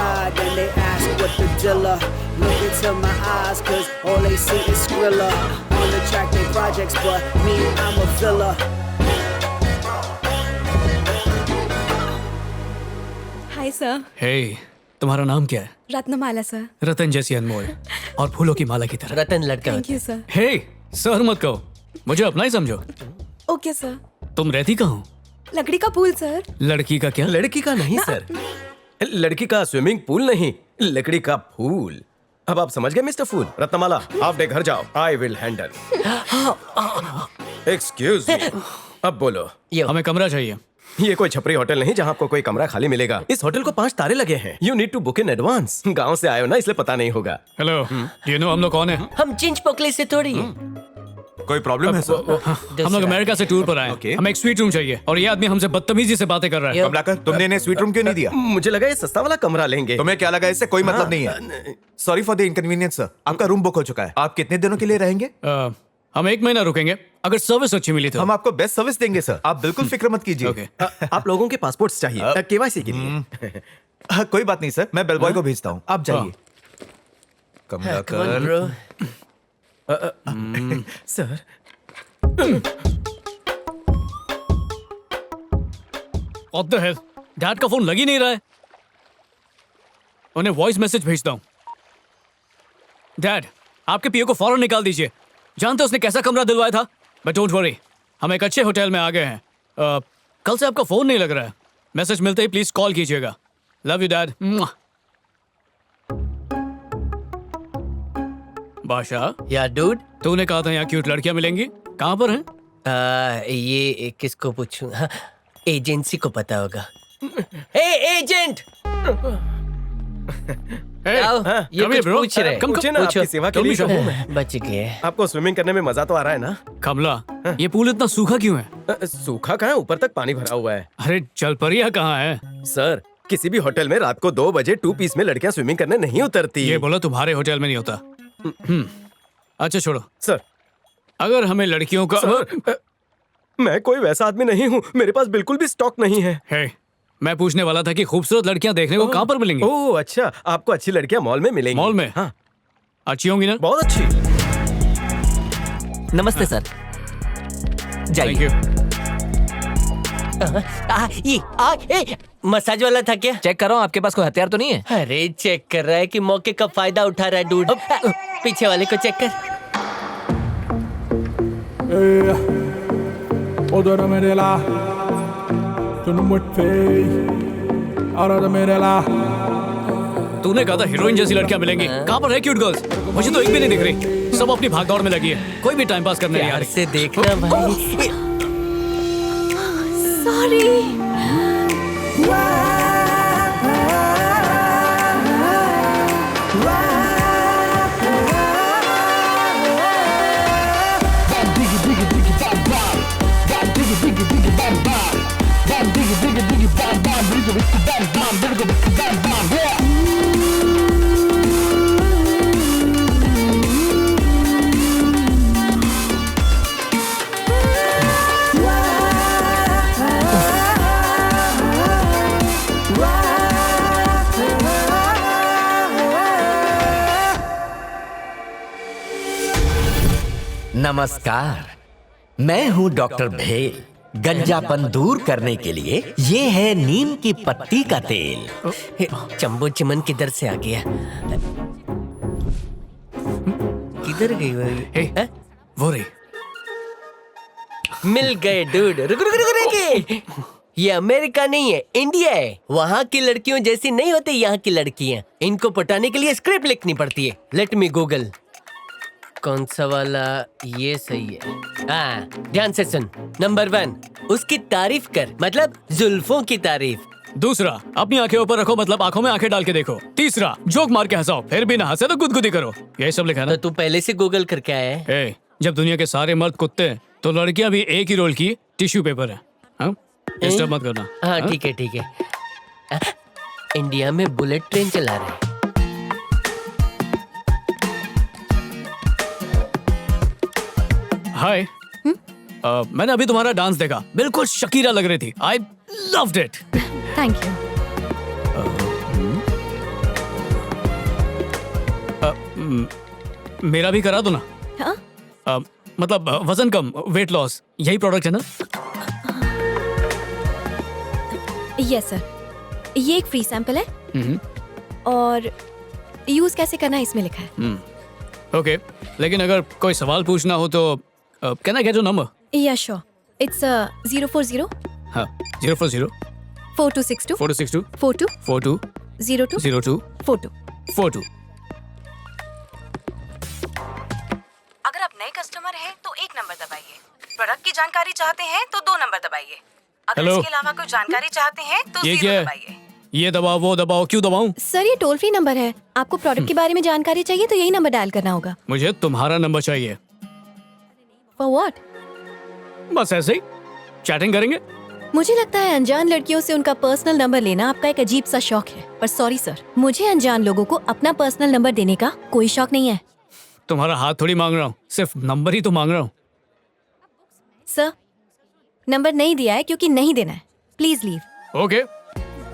ride, then they ask what the dealer. Look into my eyes, cause all they see is Skrilla. On the track they projects, but me, I'm a villa. Hi sir. Hey, तुम्हारा नाम क्या है? Ratnamala sir. रतन जैसी अनमोल और फूलों की माला की तरह। रतन लड़का। Thank you sir. Hey, sir मत कहो, मुझे अपना ही समझो। Okay sir. तुम रहती कहाँ हो? लकड़ी का पुल सर। लड़की का क्या? लड़की का नहीं सर, लड़की का स्विमिंग पूल नहीं, लकड़ी का फूल। अब आप समझ गए मिस्टर फूल? रत्नमाला, आप डे घर जाओ, I will handle. Excuse me, अब बोलो। हमें कमरा चाहिए। ये कोई छपरी होटल नहीं जहाँ आपको कोई कमरा खाली मिलेगा। इस होटल को 5 तारे लगे हैं। You need to book in advance. गांव से आए हो ना, इसलिए पता नहीं होगा। हेलो, you know हम लोग कौन है? हम चिंच पोकले से थोड़ी है। कोई प्रॉब्लम है सर? हम लोग अमेरिका से टूर पर आए हैं। हमें एक स्वीट रूम चाहिए और ये आदमी हमसे बदतमीजी से बातें कर रहा है। कमलाकर, तुमने इन्हें स्वीट रूम क्यों नहीं दिया? मुझे लगा ये सस्ता वाला कमरा लेंगे। तुम्हें क्या लगा? इससे कोई मतलब नहीं है। Sorry for the inconvenience sir. आपका रूम बुक हो चुका है। आप कितने दिनों के लिए रहेंगे? हम 1 महीना रुकेंगे, अगर सर्विस अच्छी मिली तो। हम आपको बेस्ट सर्विस देंगे सर, आप बिल्कुल फिक्र मत कीजिए। आप लोगों के पासपोर्ट्स चाहिए केवाईसी के लिए। कोई बात नहीं सर, मैं बेलबॉय को भेजता हूँ, आप जाइए। Kamalakar sir, What the hell? Dad का फोन लग ही नहीं रहा है। उन्हें वॉइस मैसेज भेजता हूँ। डैड, आपके पीओ को फौरन निकाल दीजिए। जानते हो उसने कैसा कमरा दिलवाया था? बट डोंट वरी, हम एक अच्छे होटल में आ गए हैं। कल से आपका फोन नहीं लग रहा है। मैसेज मिलते ही प्लीज कॉल कीजिएगा। Love you dad. बादशाह, या डूड, तूने कहा था यहाँ क्यूट लड़कियां मिलेंगी, कहाँ पर हैं? ये किसको पूछूं? हाँ, एजेंसी को पता होगा। हे एजेंट, ये कुछ पूछ रहे। पूछे ना, आपकी सेवा के लिए हूँ मैं। बच गए। आपको स्विमिंग करने में मजा तो आ रहा है ना? कमला, ये पूल इतना सूखा क्यों है? सूखा कहाँ है, ऊपर तक पानी भरा हुआ है। अरे जलपरिया कहाँ है? सर, किसी भी होटल में रात को 2 बजे 2 पीस में लड़कियां स्विमिंग करने नहीं उतरती। ये बोला तुम्हारे होटल में नहीं होता। अच्छा छोड़ो सर, अगर हमें लड़कियों का सर, मैं कोई वैसा आदमी नहीं हूँ, मेरे पास बिल्कुल भी स्टॉक नहीं है। हे, मैं पूछने वाला था कि खूबसूरत लड़कियां देखने को कहाँ पर मिलेंगी? ओह अच्छा, आपको अच्छी लड़कियां मॉल में मिलेंगी। मॉल में? हाँ। अच्छी होंगी ना? बहुत अच्छी। नमस्ते सर, थैंक यू। ये मसाज वाला था क्या? चेक करो आपके पास कोई हथियार तो नहीं है? अरे चेक कर रहा है कि मौके का फायदा उठा रहा है डूड। पीछे वाले को चेक कर। तूने कहा था हीरोइन जैसी लड़कियां मिलेंगी, कहाँ पर है क्यूट गर्ल्स? मुझे तो एक भी नहीं दिख रही। सब अपनी भागदौड़ में लगी है, कोई भी टाइम पास करने नहीं आ रही। से देखना भाई। सॉरी। नमस्कार, मैं हूँ डॉक्टर भेल। गंजापन दूर करने के लिए ये है नीम की पत्ती का तेल। चंबो चिमन किधर से आ गया? किधर गई वो? वो रही। मिल गए डूड। रुक रुक रुक रुक। ये अमेरिका नहीं है, इंडिया है। वहाँ की लड़कियों जैसी नहीं होती यहाँ की लड़कियाँ। इनको पटाने के लिए स्क्रिप्ट लिखनी पड़ती है। Let me Google. कौन सा वाला? ये सही है। हाँ, ध्यान से सुन। नंबर 1, उसकी तारीफ कर, मतलब जुल्फों की तारीफ। दूसरा, अपनी आंखें ऊपर रखो, मतलब आंखों में आंखें डाल के देखो। तीसरा, जोक मार के हंसाओ, फिर भी ना हंसे तो गुदगुदी करो। यही सब लिखा है ना? तो तू पहले से गूगल करके आया है? जब दुनिया के सारे मर्द कुत्ते हैं, तो लड़कियां भी एक ही रोल की टिश्यू पेपर है। डिस्टर्ब मत करना। हाँ ठीक है ठीक है। इंडिया में बुलेट ट्रेन चला रहे हैं। हाय, मैंने अभी तुम्हारा डांस देखा, बिल्कुल शकीरा लग रही थी। I loved it. Thank you. मेरा भी करा दो ना। हाँ मतलब वजन कम, वेट लॉस, यही प्रोडक्ट है ना? यस सर, ये एक फ्री सैंपल है हम्म, और यूज कैसे करना है इसमें लिखा है। ओके, लेकिन अगर कोई सवाल पूछना हो तो can I get your number? या श्योर, इट्स 040 हाँ, 040 4262 4262 42 42 02 02 42। 42। अगर आप नए कस्टमर हैं तो 1 नंबर दबाइए। प्रोडक्ट की जानकारी चाहते हैं तो 2 नंबर दबाइए। अगर हेलो। इसके अलावा कोई जानकारी चाहते हैं तो ये 0 क्या है? दबाइए। ये दबाओ, वो दबाओ, क्यों दबाऊं? सर ये टोल फ्री नंबर है, आपको प्रोडक्ट के बारे में जानकारी चाहिए तो यही नंबर डायल करना होगा। मुझे तुम्हारा नंबर चाहिए। For what? बस ऐसे ही चैटिंग करेंगे। मुझे लगता है अनजान लड़कियों से उनका पर्सनल नंबर लेना आपका एक अजीब सा शौक है, पर सॉरी सर, मुझे अनजान लोगों को अपना पर्सनल नंबर देने का कोई शौक नहीं है। तुम्हारा हाथ थोड़ी मांग रहा हूँ, सिर्फ नंबर ही तो मांग रहा हूँ। सर नंबर नहीं दिया है क्योंकि नहीं देना है, please leave. Okay,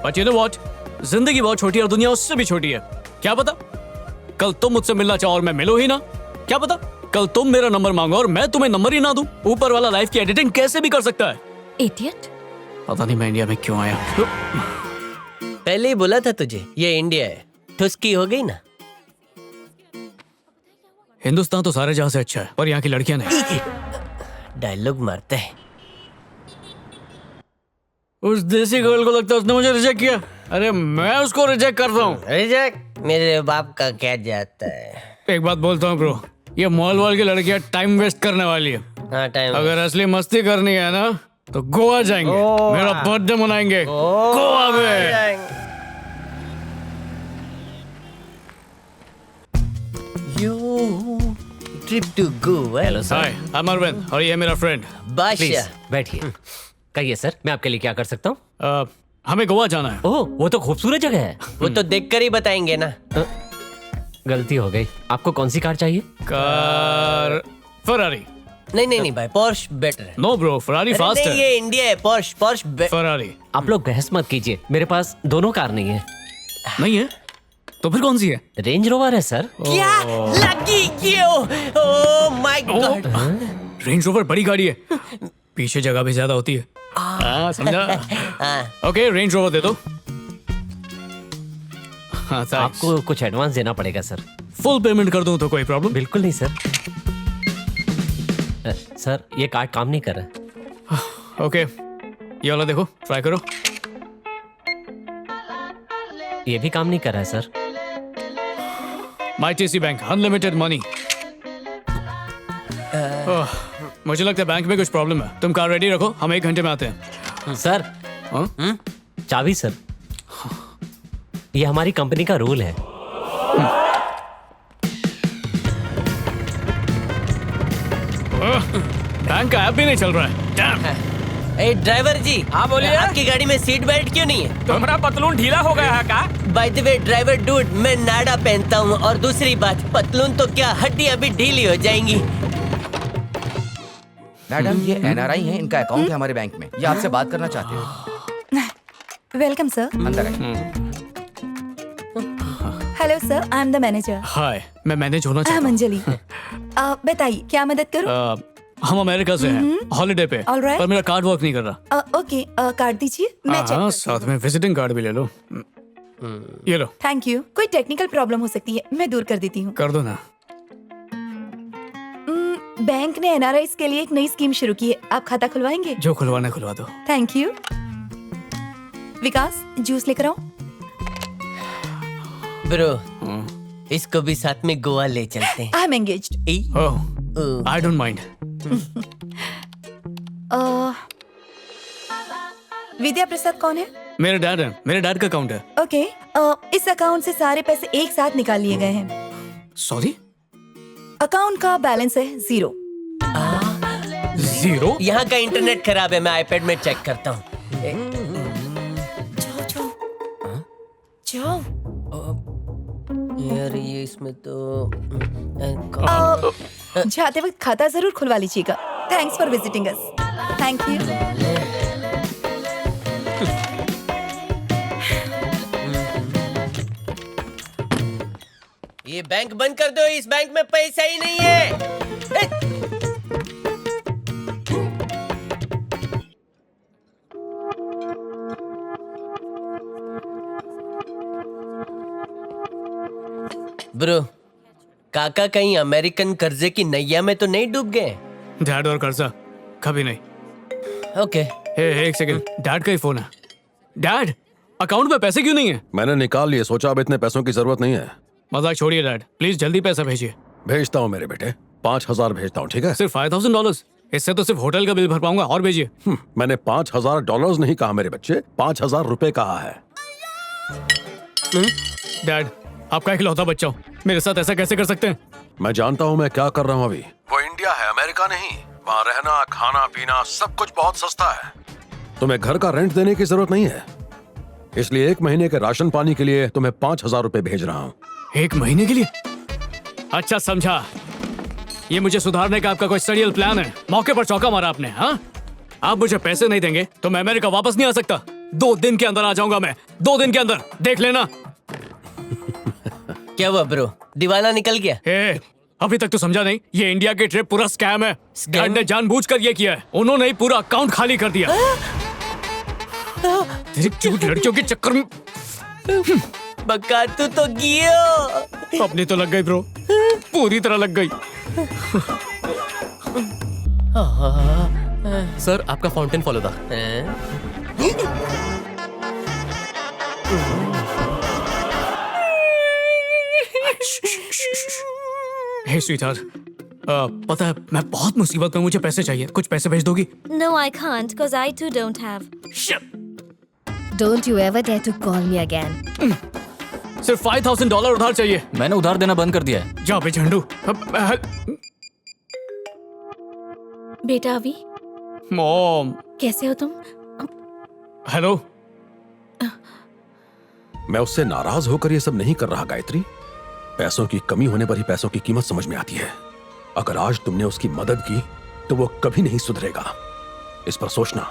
but you know what, जिंदगी बहुत छोटी है और दुनिया उससे भी छोटी है। क्या पता कल तुम मुझसे मिलना चाहो और मैं मिलूं ही ना। क्या पता कल तुम मेरा नंबर मांगो और मैं तुम्हें नंबर ही ना दूं। ऊपर वाला लाइफ की एडिटिंग कैसे भी कर सकता है। इडियट। पता नहीं मैं इंडिया में क्यों आया। पहले ही बोला था तुझे, ये इंडिया है। ठुसकी हो गई ना। हिंदुस्तान तो सारे जहां से अच्छा है, पर यहाँ की लड़कियां नहीं। डायलॉग मारता है। उस देसी गर्ल को लगता है उसने मुझे रिजेक्ट किया। अरे मैं उसको रिजेक्ट करता हूँ। रिजेक्ट मेरे बाप का क्या जाता है। एक बात बोलता हूँ ब्रो, ये मॉल वाल की लड़कियां टाइम वेस्ट करने वाली है। हाँ टाइम। अगर असली मस्ती करनी है ना तो गोवा जाएंगे, मेरा बर्थडे मनाएंगे गोवा में। Trip to Goa. Hello sir. Hi, I am Arvind और ये है मेरा फ्रेंड। बादशाह। बैठिए। कहिए सर, मैं आपके लिए क्या कर सकता हूँ? हमें गोवा जाना है। ओह, वो तो खूबसूरत जगह है। वो तो देखकर ही बताएंगे ना। गलती हो गई। आपको कौन सी कार चाहिए? Car Ferrari. नहीं भाई, पोर्श बेटर है। नो ब्रो, फरारी फास्ट नहीं, है। ये इंडिया है। पोर्श फरारी आप लोग बहस मत कीजिए, मेरे पास दोनों कार नहीं है। नहीं है तो फिर कौन सी है? रेंज रोवर है सर। क्या लगी क्यों? Oh my God. Range rover बड़ी गाड़ी है, पीछे जगह भी ज्यादा होती है। हाँ समझा। ओके, रेंज रोवर दे दो। हाँ thanks। आपको कुछ एडवांस देना पड़ेगा सर। फुल पेमेंट कर दूं तो कोई प्रॉब्लम? बिल्कुल नहीं सर। सर ये कार्ड काम नहीं कर रहा। ओके, ये वाला देखो, ट्राई करो। ये भी काम नहीं कर रहा है सर। माई टीसी बैंक, अनलिमिटेड मनी। मुझे लगता है बैंक में कुछ प्रॉब्लम है। तुम कार रेडी रखो, हम 1 घंटे में आते हैं। सर हाँ? चाबी सर, ये हमारी कंपनी का रूल है। बैंक का ऐप भी नहीं चल रहा है। Damn। ए ड्राइवर जी। हाँ, बोलिए। आपकी गाड़ी में सीट बेल्ट क्यों नहीं है? तुम्हारा पतलून ढीला हो गया है का? By the way driver dude, मैं नाड़ा पहनता हूँ। और दूसरी बात, पतलून तो क्या, हड्डियाँ भी ढीली हो जाएंगी। मैडम ये एनआरआई हैं, इनका अकाउंट है हमारे बैंक में, ये आपसे बात करना चाहते हैं। Welcome sir. अंदर आइए। Hello sir, I am the manager. Hi, मैं मैनेज होना आई चाहता एम हूँ। अंजलि। बताइए क्या मदद करूं? हम अमेरिका से हैं, हॉलिडे पे, All right. पर मेरा कार्ड वर्क नहीं कर रहा। ओके, कार्ड दीजिए, मैं चेक हाँ, करती साथ में विजिटिंग कार्ड भी ले लो। ये लो, थैंक यू। कोई टेक्निकल प्रॉब्लम हो सकती है, मैं दूर कर देती हूँ। कर दो ना। बैंक ने एनआरआईज के लिए एक नई स्कीम शुरू की है, आप खाता खुलवाएंगे? जो खुलवाना खुलवा दो। Thank you. विकास, जूस लेकर आओ। ब्रो, इसको भी साथ में गोवा ले चलते हैं। I am engaged. Oh, I don't mind. Vidya Prasad कौन है? मेरे डैड है, मेरे डैड का अकाउंट है। ओके, इस अकाउंट से सारे पैसे एक साथ निकाल लिए गए हैं। सॉरी, अकाउंट का बैलेंस है 0। 0? यहाँ का इंटरनेट खराब है, मैं आईपैड में चेक करता हूँ। जाओ। यार ये इसमें तो जाते वक्त खाता जरूर खुलवा लीजिएगा। Thanks for visiting us. Thank you. ये बैंक बंद कर दो, इस बैंक में पैसा ही नहीं है। ब्रो, काका कहीं अमेरिकन कर्जे की नैया में तो नहीं डूब गए? डैड और कर्जा कभी नहीं। ओके। एक सेकंड, डैड का ही फोन है। डैड, अकाउंट में पैसे क्यों नहीं है? मैंने निकाल लिए, सोचा अब इतने पैसों की जरूरत नहीं है। मजाक छोड़िए डैड, प्लीज जल्दी पैसा भेजिए। भेजता हूँ मेरे बेटे, 5,000 भेजता हूँ, ठीक है? सिर्फ $5,000? इससे तो सिर्फ होटल का बिल भर पाऊंगा, और भेजिए। मैंने $5,000 नहीं कहा मेरे बच्चे, 5,000 रुपए कहा है। डैड, आपका इकलौता बच्चा हूँ, मेरे साथ ऐसा कैसे कर सकते हैं? मैं जानता हूँ मैं क्या कर रहा हूँ अभी। वो इंडिया है, अमेरिका नहीं। वहाँ रहना, खाना पीना सब कुछ बहुत सस्ता है। तुम्हें घर का रेंट देने की जरूरत नहीं है, इसलिए 1 महीने के राशन पानी के लिए तुम्हें 5,000 रुपए भेज रहा हूँ। 1 महीने के लिए? अच्छा समझा, ये मुझे सुधारने का आपका कोई स्टडियल प्लान है। मौके पर चौका मारा आपने। हाँ, आप मुझे पैसे नहीं देंगे तो मैं अमेरिका वापस नहीं आ सकता। 2 दिन के अंदर आ जाऊंगा मैं, 2 दिन के अंदर, देख लेना। क्या हुआ ब्रो, दीवाना निकल गया? अभी तक तो समझा नहीं, ये इंडिया की ट्रिप पूरा स्कैम है। डैड ने जानबूझकर ये किया है, उन्होंने ही पूरा अकाउंट खाली कर दिया। तेरी क्यूट लड़कियों के चक्कर में बका तू तो गियो। अपनी तो लग गई ब्रो, पूरी तरह लग गई। सर आपका फाउंटेन फॉलो था। हे स्वीटहार्ट, पता है मैं बहुत मुसीबत में, मुझे पैसे चाहिए, कुछ पैसे भेज दोगी? No, I can't, cause I too don't have. Shit. Don't you ever dare to call me again. सिर्फ $5,000 उधार चाहिए। मैंने उधार देना बंद कर दिया है। जा बे झंडू। बेटा अभी मॉम, कैसे हो तुम? हेलो। मैं उससे नाराज होकर ये सब नहीं कर रहा गायत्री। पैसों की कमी होने पर ही पैसों की कीमत समझ में आती है। अगर आज तुमने उसकी मदद की तो वो कभी नहीं सुधरेगा, इस पर सोचना।